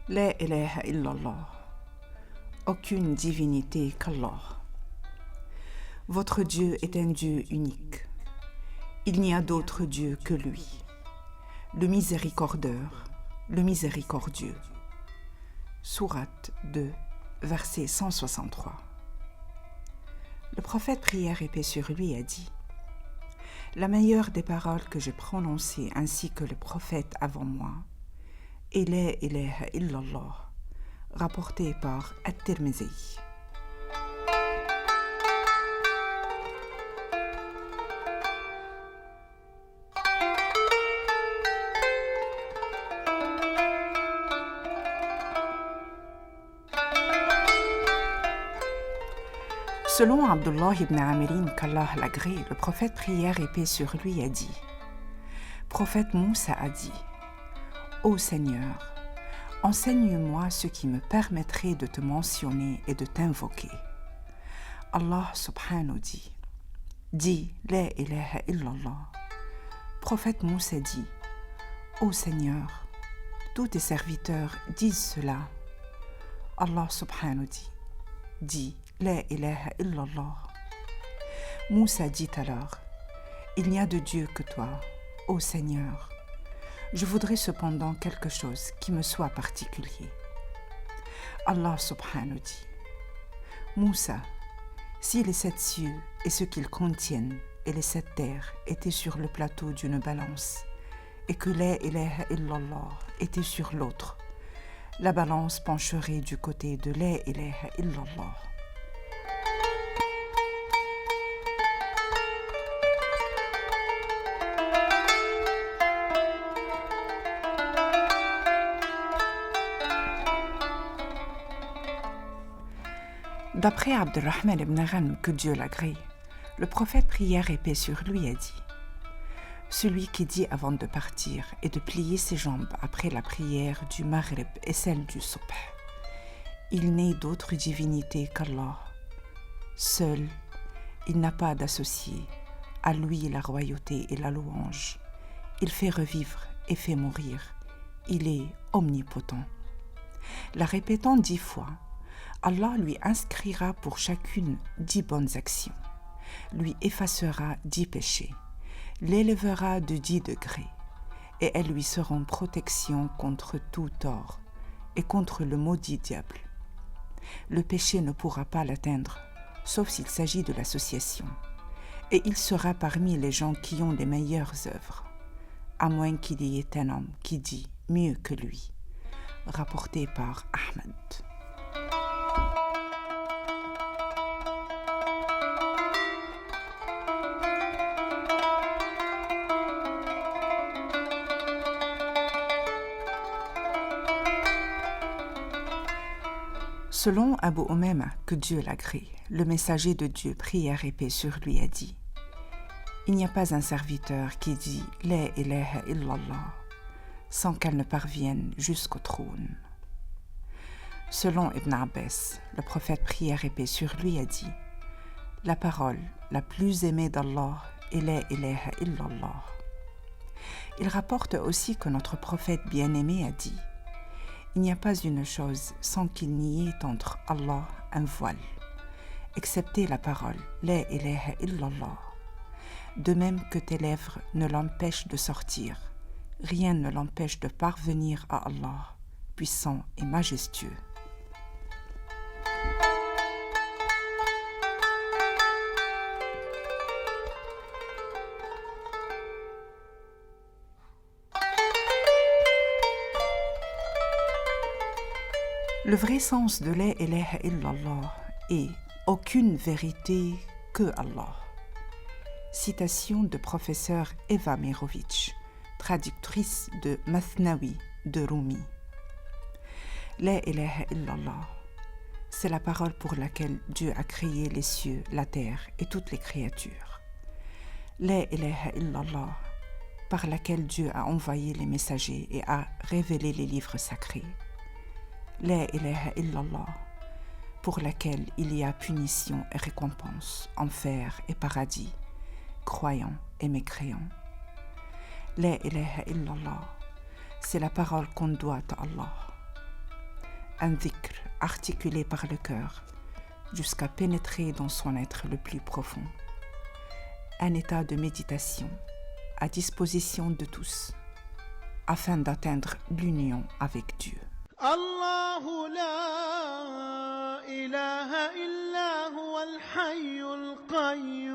La ilaha illallah. Aucune divinité qu'Allah. Votre Dieu est un Dieu unique. Il n'y a d'autre Dieu que lui. Le miséricordeur, le miséricordieux. Sourate 2, verset 163. Le prophète, prière et paix sur lui, a dit: la meilleure des paroles que j'ai prononcées ainsi que le prophète avant moi est la ilaha illallah, rapporté par At-Tirmizi. Selon Abdullah ibn Amirin, qu'Allah l'agrée, le prophète, prière et paix sur lui, a dit: prophète Moussa a dit: ô Seigneur, enseigne-moi ce qui me permettrait de te mentionner et de t'invoquer. Allah subhanahu dit: dis la ilaha illallah. Prophète Moussa dit: ô Seigneur, tous tes serviteurs disent cela. Allah subhanahu dit: dis la ilaha illallah. Moussa dit alors: il n'y a de Dieu que toi, ô Seigneur. Je voudrais cependant quelque chose qui me soit particulier. Allah subhanahu dit: Moussa, si les 7 cieux et ce qu'ils contiennent et les 7 terres étaient sur le plateau d'une balance et que la ilaha illallah était sur l'autre, la balance pencherait du côté de la ilaha illallah. D'après Abdurrahman ibn Ghanm, que Dieu l'agrée, le prophète, prière et paix sur lui, a dit: celui qui dit avant de partir et de plier ses jambes après la prière du Maghrib et celle du Subh: il n'est d'autre divinité qu'Allah. Seul, il n'a pas d'associé. À lui la royauté et la louange. Il fait revivre et fait mourir. Il est omnipotent. La répétant 10 fois, Allah lui inscrira pour chacune 10 bonnes actions, lui effacera 10 péchés, l'élèvera de 10 degrés, et elles lui seront protection contre tout tort et contre le maudit diable. Le péché ne pourra pas l'atteindre, sauf s'il s'agit de l'association, et il sera parmi les gens qui ont les meilleures œuvres, à moins qu'il y ait un homme qui dit mieux que lui. Rapporté par Ahmed. Selon Abu Umama, que Dieu l'agrée, le messager de Dieu, prière et paix sur lui, a dit: il n'y a pas un serviteur qui dit la ilaha illallah sans qu'elle ne parvienne jusqu'au trône. Selon Ibn Abbas, le prophète, prière et paix sur lui, a dit: la parole la plus aimée d'Allah est la ilaha illallah. Il rapporte aussi que notre prophète bien-aimé a dit: il n'y a pas une chose sans qu'il n'y ait entre Allah un voile, excepté la parole la ilaha illallah. De même que tes lèvres ne l'empêchent de sortir, rien ne l'empêche de parvenir à Allah, puissant et majestueux. Le vrai sens de la ilaha illallah est aucune vérité que Allah. Citation de professeur Eva Merovitch, traductrice de Mathnawi de Rumi. La ilaha illallah, c'est la parole pour laquelle Dieu a créé les cieux, la terre et toutes les créatures. La ilaha illallah, par laquelle Dieu a envoyé les messagers et a révélé les livres sacrés. La ilaha illallah, pour laquelle il y a punition et récompense, enfer et paradis, croyants et mécréants. La ilaha illallah, c'est la parole qu'on doit à Allah. un dhikr articulé par le cœur jusqu'à pénétrer dans son être le plus profond. Un état de méditation à disposition de tous afin d'atteindre l'union avec Dieu. الله لا إله إلا هو الحي القيوم